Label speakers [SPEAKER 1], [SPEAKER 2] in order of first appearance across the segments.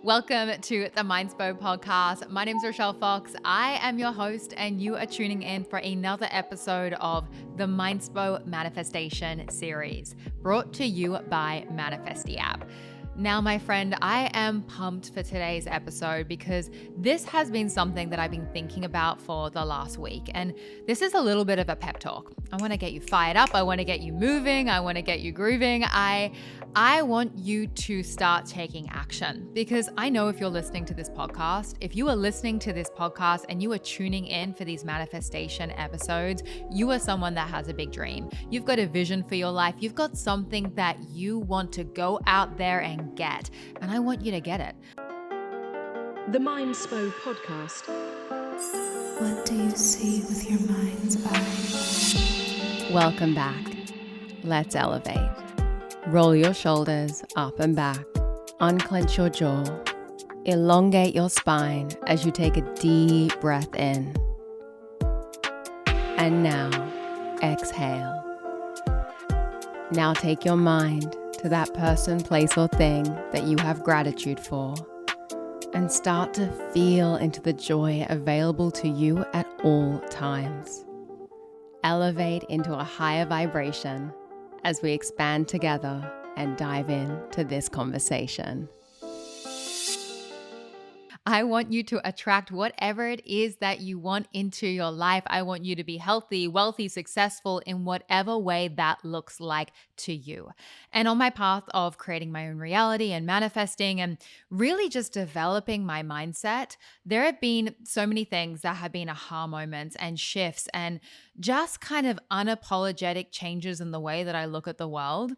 [SPEAKER 1] Welcome to the Mindspo podcast. My name is Rochelle Fox. I am your host, and you are tuning in for another episode of the Mindspo Manifestation series, brought to you by Manifesty app. Now, my friend, I am pumped for today's episode because this has been something that I've been thinking about for the last week. And this is a little bit of a pep talk. I want to get you fired up. I want to get you moving. I want to get you grooving. I want you to start taking action because I know if you're listening to this podcast, if you are listening to this podcast and you are tuning in for these manifestation episodes, you are someone that has a big dream. You've got a vision for your life. You've got something that you want to go out there and get, and I want you to get it.
[SPEAKER 2] The Mindspo podcast.
[SPEAKER 3] What do you see with your mind's eye?
[SPEAKER 1] Welcome back. Let's elevate. Roll your shoulders up and back. Unclench your jaw. Elongate your spine as you take a deep breath in. And now, exhale. Now take your mind to that person, place, or thing that you have gratitude for, and start to feel into the joy available to you at all times. Elevate into a higher vibration as we expand together and dive into this conversation. I want you to attract whatever it is that you want into your life. I want you to be healthy, wealthy, successful in whatever way that looks like to you. And on my path of creating my own reality and manifesting and really just developing my mindset, there have been so many things that have been aha moments and shifts and just kind of unapologetic changes in the way that I look at the world.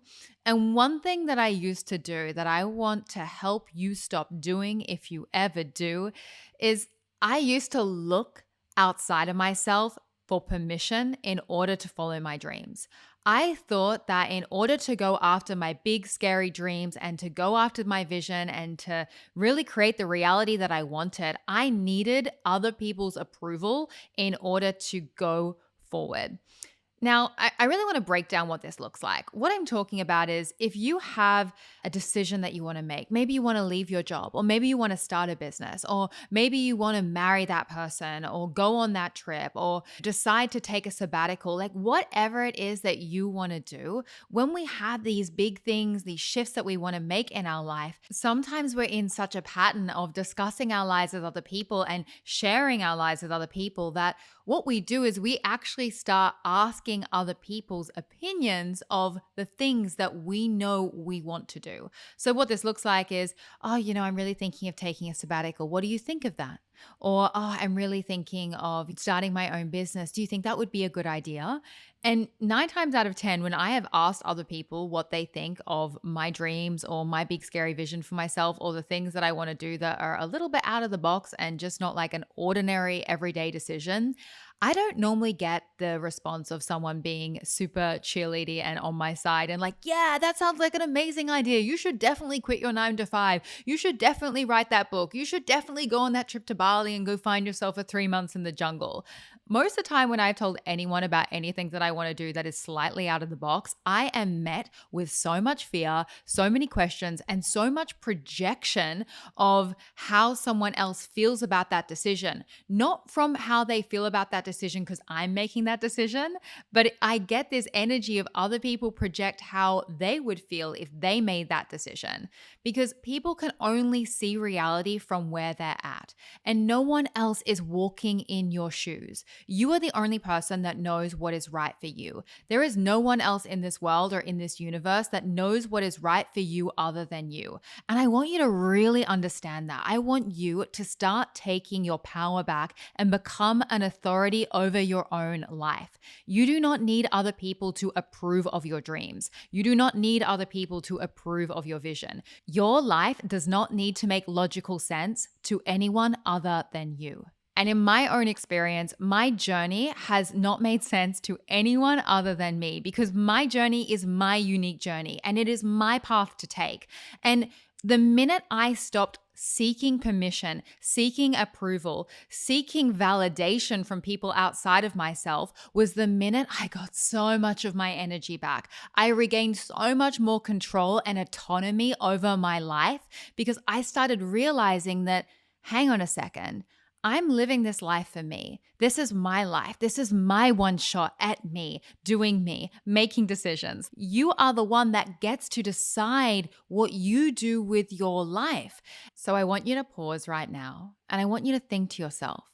[SPEAKER 1] And one thing that I used to do that I want to help you stop doing if you ever do is I used to look outside of myself for permission in order to follow my dreams. I thought that in order to go after my big, scary dreams and to go after my vision and to really create the reality that I wanted, I needed other people's approval in order to go forward. Now, I really want to break down what this looks like. What I'm talking about is if you have a decision that you want to make, maybe you want to leave your job, or maybe you want to start a business, or maybe you want to marry that person, or go on that trip, or decide to take a sabbatical, like whatever it is that you want to do, when we have these big things, these shifts that we want to make in our life, sometimes we're in such a pattern of discussing our lives with other people and sharing our lives with other people that what we do is we actually start asking other people's opinions of the things that we know we want to do. So what this looks like is, I'm really thinking of taking a sabbatical. What do you think of that? Or, I'm really thinking of starting my own business. Do you think that would be a good idea? And 9 times out of 10, when I have asked other people what they think of my dreams or my big scary vision for myself or the things that I want to do that are a little bit out of the box and just not like an ordinary everyday decision, I don't normally get the response of someone being super cheerleady and on my side and like, yeah, that sounds like an amazing idea. You should definitely quit your 9 to 5. You should definitely write that book. You should definitely go on that trip to Bali and go find yourself for 3 months in the jungle. Most of the time when I've told anyone about anything that I want to do that is slightly out of the box, I am met with so much fear, so many questions, and so much projection of how someone else feels about that decision. Not from how they feel about that decision because I'm making that decision, but I get this energy of other people project how they would feel if they made that decision. Because people can only see reality from where they're at, and no one else is walking in your shoes. You are the only person that knows what is right for you. There is no one else in this world or in this universe that knows what is right for you other than you. And I want you to really understand that. I want you to start taking your power back and become an authority over your own life. You do not need other people to approve of your dreams. You do not need other people to approve of your vision. Your life does not need to make logical sense to anyone other than you. And in my own experience, my journey has not made sense to anyone other than me because my journey is my unique journey and it is my path to take. And The minute I stopped seeking permission, seeking approval, seeking validation from people outside of myself was the minute I got so much of my energy back. I regained so much more control and autonomy over my life because I started realizing that, hang on a second, I'm living this life for me. This is my life. This is my one shot at me, doing me, making decisions. You are the one that gets to decide what you do with your life. So I want you to pause right now and I want you to think to yourself,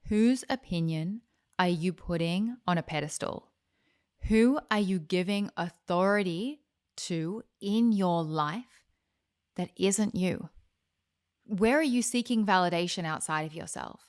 [SPEAKER 1] whose opinion are you putting on a pedestal? Who are you giving authority to in your life that isn't you? Where are you seeking validation outside of yourself?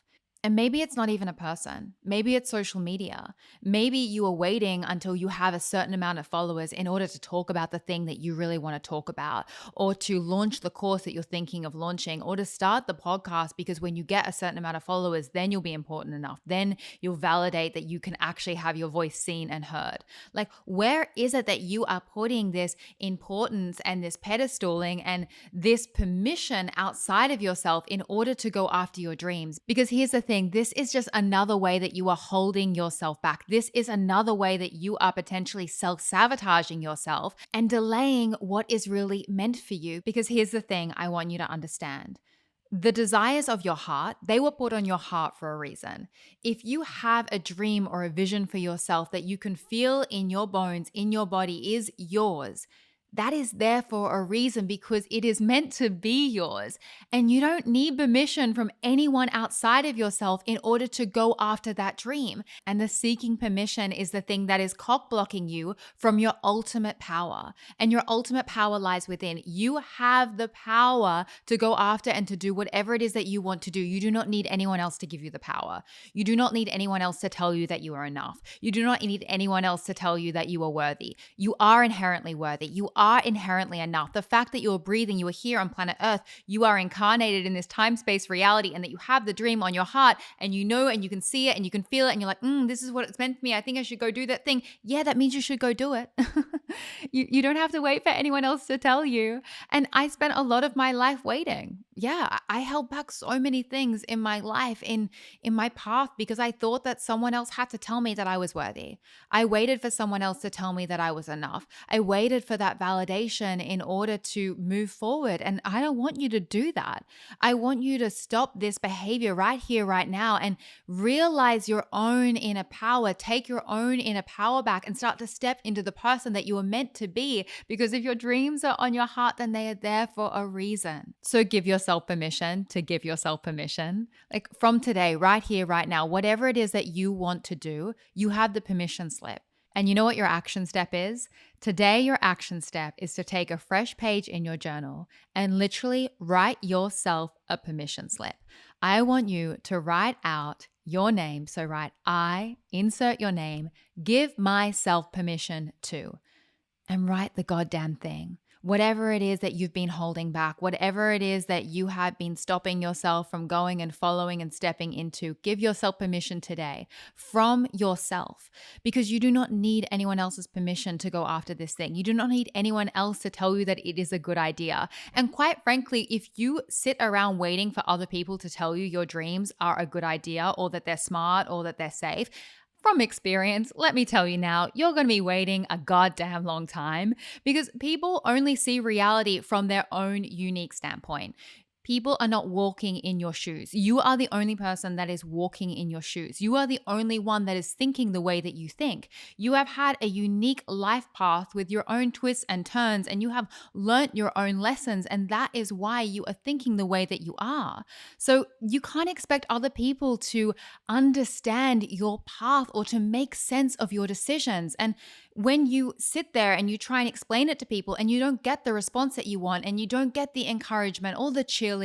[SPEAKER 1] And maybe it's not even a person. Maybe it's social media. Maybe you are waiting until you have a certain amount of followers in order to talk about the thing that you really want to talk about, or to launch the course that you're thinking of launching, or to start the podcast because when you get a certain amount of followers, then you'll be important enough. Then you'll validate that you can actually have your voice seen and heard. Like, where is it that you are putting this importance and this pedestaling and this permission outside of yourself in order to go after your dreams? Because here's the thing, this is just another way that you are holding yourself back. This is another way that you are potentially self-sabotaging yourself and delaying what is really meant for you. Because here's the thing I want you to understand. The desires of your heart, they were put on your heart for a reason. If you have a dream or a vision for yourself that you can feel in your bones, in your body is yours, that is there for a reason because it is meant to be yours. And you don't need permission from anyone outside of yourself in order to go after that dream. And the seeking permission is the thing that is cock blocking you from your ultimate power. And your ultimate power lies within. You have the power to go after and to do whatever it is that you want to do. You do not need anyone else to give you the power. You do not need anyone else to tell you that you are enough. You do not need anyone else to tell you that you are worthy. You are inherently worthy. You are inherently enough. The fact that you are breathing, you are here on planet Earth, you are incarnated in this time-space reality, and that you have the dream on your heart and you know and you can see it and you can feel it and you're like, this is what it's meant for me. I think I should go do that thing. Yeah, that means you should go do it. You don't have to wait for anyone else to tell you. And I spent a lot of my life waiting. Yeah, I held back so many things in my life, in my path, because I thought that someone else had to tell me that I was worthy. I waited for someone else to tell me that I was enough. I waited for that validation in order to move forward. And I don't want you to do that. I want you to stop this behavior right here, right now, and realize your own inner power. Take your own inner power back and start to step into the person that you were meant to be. Because if your dreams are on your heart, then they are there for a reason. So give yourself permission to give yourself permission. Like from today, right here, right now, whatever it is that you want to do, you have the permission slip. And you know what your action step is? Today, your action step is to take a fresh page in your journal and literally write yourself a permission slip. I want you to write out your name. So write I, insert your name, give myself permission to, and write the goddamn thing. Whatever it is that you've been holding back, whatever it is that you have been stopping yourself from going and following and stepping into, give yourself permission today from yourself, because you do not need anyone else's permission to go after this thing. You do not need anyone else to tell you that it is a good idea. And quite frankly, if you sit around waiting for other people to tell you your dreams are a good idea or that they're smart or that they're safe, from experience, let me tell you now, you're going to be waiting a goddamn long time because people only see reality from their own unique standpoint. People are not walking in your shoes. You are the only person that is walking in your shoes. You are the only one that is thinking the way that you think. You have had a unique life path with your own twists and turns, and you have learnt your own lessons, and that is why you are thinking the way that you are. So you can't expect other people to understand your path or to make sense of your decisions. And when you sit there and you try and explain it to people and you don't get the response that you want, and you don't get the encouragement, all the cheerleading,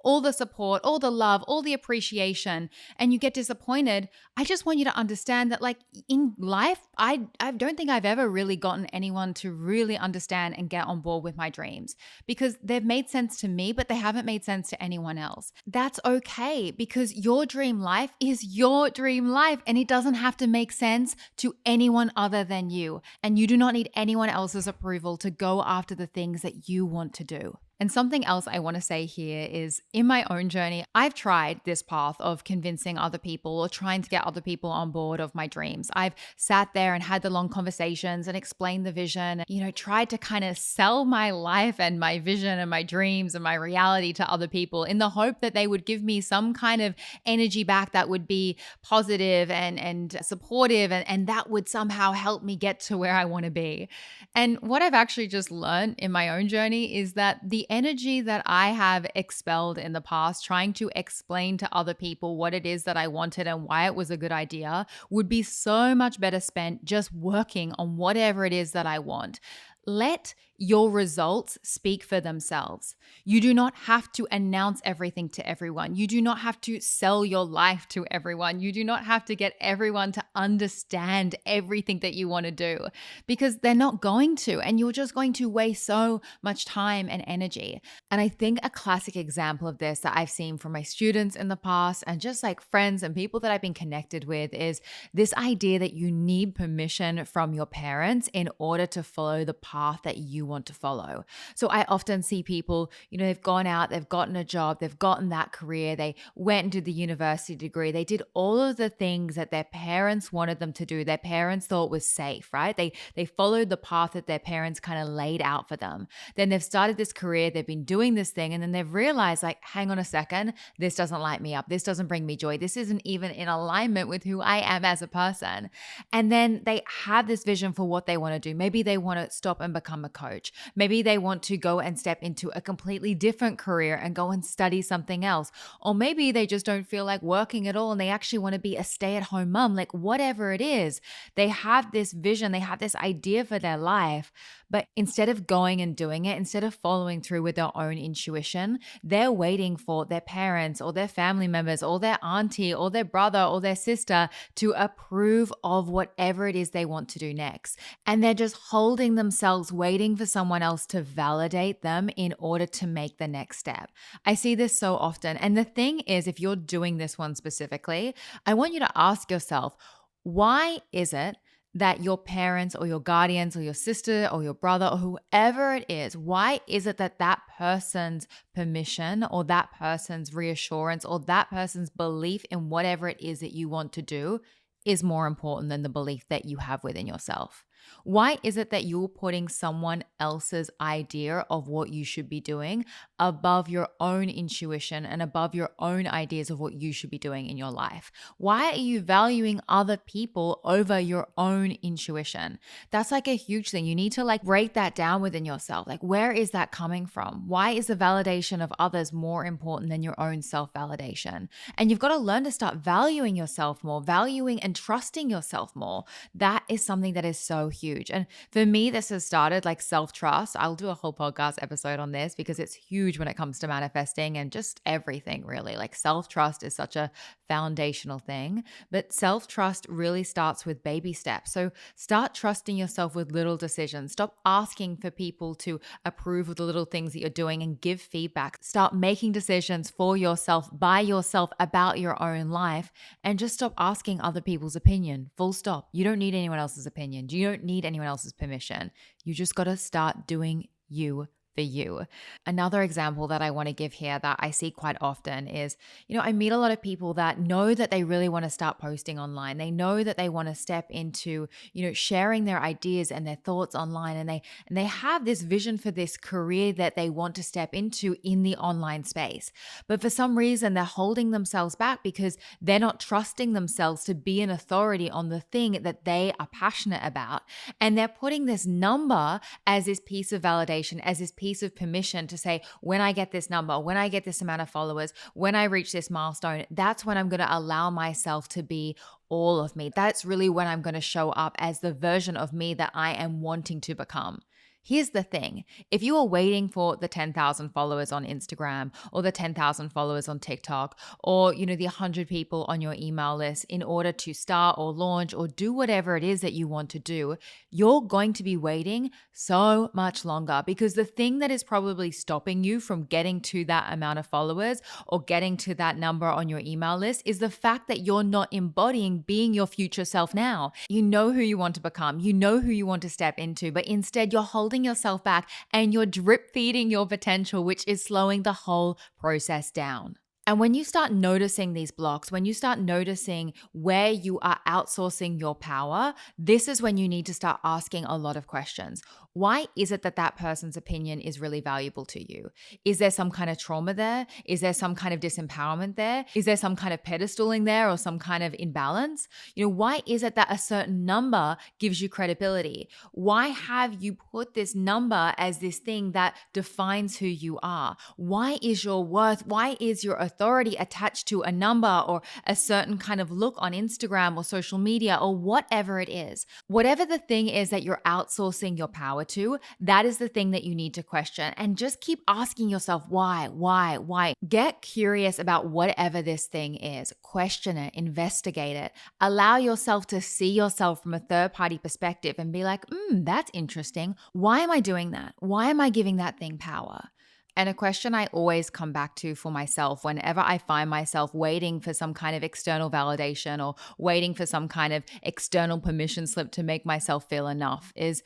[SPEAKER 1] all the support, all the love, all the appreciation, and you get disappointed, I just want you to understand that, like, in life, I don't think I've ever really gotten anyone to really understand and get on board with my dreams, because they've made sense to me, but they haven't made sense to anyone else. That's okay, because your dream life is your dream life, and it doesn't have to make sense to anyone other than you. And you do not need anyone else's approval to go after the things that you want to do. And something else I want to say here is in my own journey, I've tried this path of convincing other people or trying to get other people on board of my dreams. I've sat there and had the long conversations and explained the vision, tried to kind of sell my life and my vision and my dreams and my reality to other people in the hope that they would give me some kind of energy back that would be positive and supportive and that would somehow help me get to where I want to be. And what I've actually just learned in my own journey is that the energy that I have expelled in the past, trying to explain to other people what it is that I wanted and why it was a good idea, would be so much better spent just working on whatever it is that I want. Let your results speak for themselves. You do not have to announce everything to everyone. You do not have to sell your life to everyone. You do not have to get everyone to understand everything that you want to do because they're not going to. And you're just going to waste so much time and energy. And I think a classic example of this that I've seen from my students in the past and just like friends and people that I've been connected with is this idea that you need permission from your parents in order to follow the path that you want to follow. So I often see people, they've gone out, they've gotten a job, they've gotten that career, they went and did the university degree, they did all of the things that their parents wanted them to do. Their parents thought was safe, right? They followed the path that their parents kind of laid out for them. Then they've started this career, they've been doing this thing, and then they've realized, like, hang on a second, this doesn't light me up. This doesn't bring me joy. This isn't even in alignment with who I am as a person. And then they have this vision for what they want to do. Maybe they want to stop and become a coach. Maybe they want to go and step into a completely different career and go and study something else. Or maybe they just don't feel like working at all and they actually want to be a stay-at-home mom. Like whatever it is, they have this vision, they have this idea for their life. But instead of going and doing it, instead of following through with their own intuition, they're waiting for their parents or their family members or their auntie or their brother or their sister to approve of whatever it is they want to do next. And they're just holding themselves, waiting for someone else to validate them in order to make the next step. I see this so often. And the thing is, if you're doing this one specifically, I want you to ask yourself, why is it that your parents or your guardians or your sister or your brother or whoever it is, why is it that that person's permission or that person's reassurance or that person's belief in whatever it is that you want to do is more important than the belief that you have within yourself? Why is it that you're putting someone else's idea of what you should be doing above your own intuition and above your own ideas of what you should be doing in your life? Why are you valuing other people over your own intuition? That's like a huge thing. You need to like break that down within yourself. Like, where is that coming from? Why is the validation of others more important than your own self-validation? And you've got to learn to start valuing yourself more, valuing and trusting yourself more. That is something that is so huge. And for me, this has started like self-trust. I'll do a whole podcast episode on this because it's huge when it comes to manifesting and just everything really. Like self-trust is such a foundational thing, but self-trust really starts with baby steps. So start trusting yourself with little decisions. Stop asking for people to approve of the little things that you're doing and give feedback. Start making decisions for yourself, by yourself, about your own life, and just stop asking other people's opinion. Full stop. You don't need anyone else's opinion. You don't need anyone else's permission. You just got to start doing you for you. Another example that I want to give here that I see quite often is, I meet a lot of people that know that they really want to start posting online. They know that they want to step into, sharing their ideas and their thoughts online, and they have this vision for this career that they want to step into in the online space. But for some reason, they're holding themselves back because they're not trusting themselves to be an authority on the thing that they are passionate about. And they're putting this number as this piece of validation, as this piece of permission to say, when I get this number, when I get this amount of followers, when I reach this milestone, that's when I'm going to allow myself to be all of me. That's really when I'm going to show up as the version of me that I am wanting to become. Here's the thing. If you are waiting for the 10,000 followers on Instagram or the 10,000 followers on TikTok or, the 100 people on your email list in order to start or launch or do whatever it is that you want to do, you're going to be waiting so much longer because the thing that is probably stopping you from getting to that amount of followers or getting to that number on your email list is the fact that you're not embodying being your future self now. You know who you want to become. You know who you want to step into, but instead you're holding holding yourself back and you're drip feeding your potential, which is slowing the whole process down. And when you start noticing these blocks, when you start noticing where you are outsourcing your power, this is when you need to start asking a lot of questions. Why is it that that person's opinion is really valuable to you? Is there some kind of trauma there? Is there some kind of disempowerment there? Is there some kind of pedestaling there or some kind of imbalance? Why is it that a certain number gives you credibility? Why have you put this number as this thing that defines who you are? Why is your worth? Why is your authority attached to a number or a certain kind of look on Instagram or social media or whatever it is? Whatever the thing is that you're outsourcing your power to, that is the thing that you need to question. And just keep asking yourself, why? Get curious about whatever this thing is. Question it, investigate it. Allow yourself to see yourself from a third-party perspective and be like, that's interesting. Why am I doing that? Why am I giving that thing power? And a question I always come back to for myself whenever I find myself waiting for some kind of external validation or waiting for some kind of external permission slip to make myself feel enough is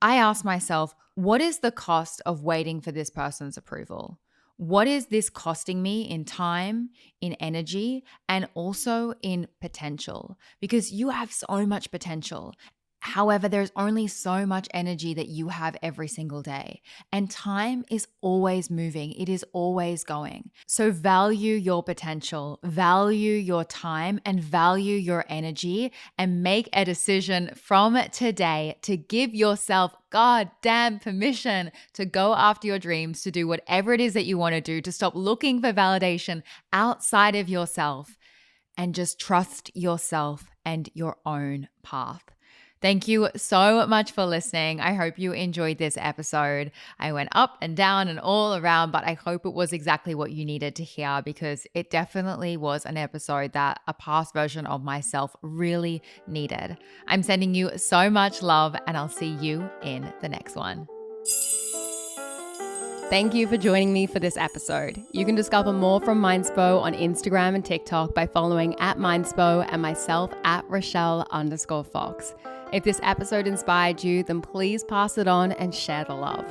[SPEAKER 1] I ask myself, what is the cost of waiting for this person's approval? What is this costing me in time, in energy, and also in potential? Because you have so much potential. However, there's only so much energy that you have every single day, and time is always moving. It is always going. So value your potential, value your time, and value your energy, and make a decision from today to give yourself goddamn permission to go after your dreams, to do whatever it is that you want to do, to stop looking for validation outside of yourself, and just trust yourself and your own path. Thank you so much for listening. I hope you enjoyed this episode. I went up and down and all around, but I hope it was exactly what you needed to hear because it definitely was an episode that a past version of myself really needed. I'm sending you so much love, and I'll see you in the next one. Thank you for joining me for this episode. You can discover more from Mindspo on Instagram and TikTok by following @Mindspo and myself @Rochelle_Fox. If this episode inspired you, then please pass it on and share the love.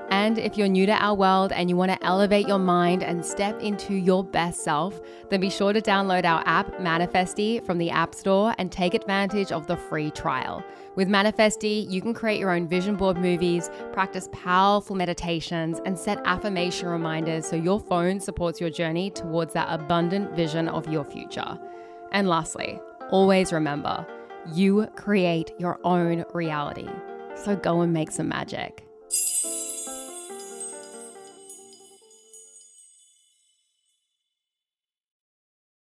[SPEAKER 1] And if you're new to our world and you want to elevate your mind and step into your best self, then be sure to download our app, Manifesty, from the App Store and take advantage of the free trial. With Manifesty, you can create your own vision board movies, practice powerful meditations, and set affirmation reminders so your phone supports your journey towards that abundant vision of your future. And lastly, always remember, you create your own reality. So go and make some magic.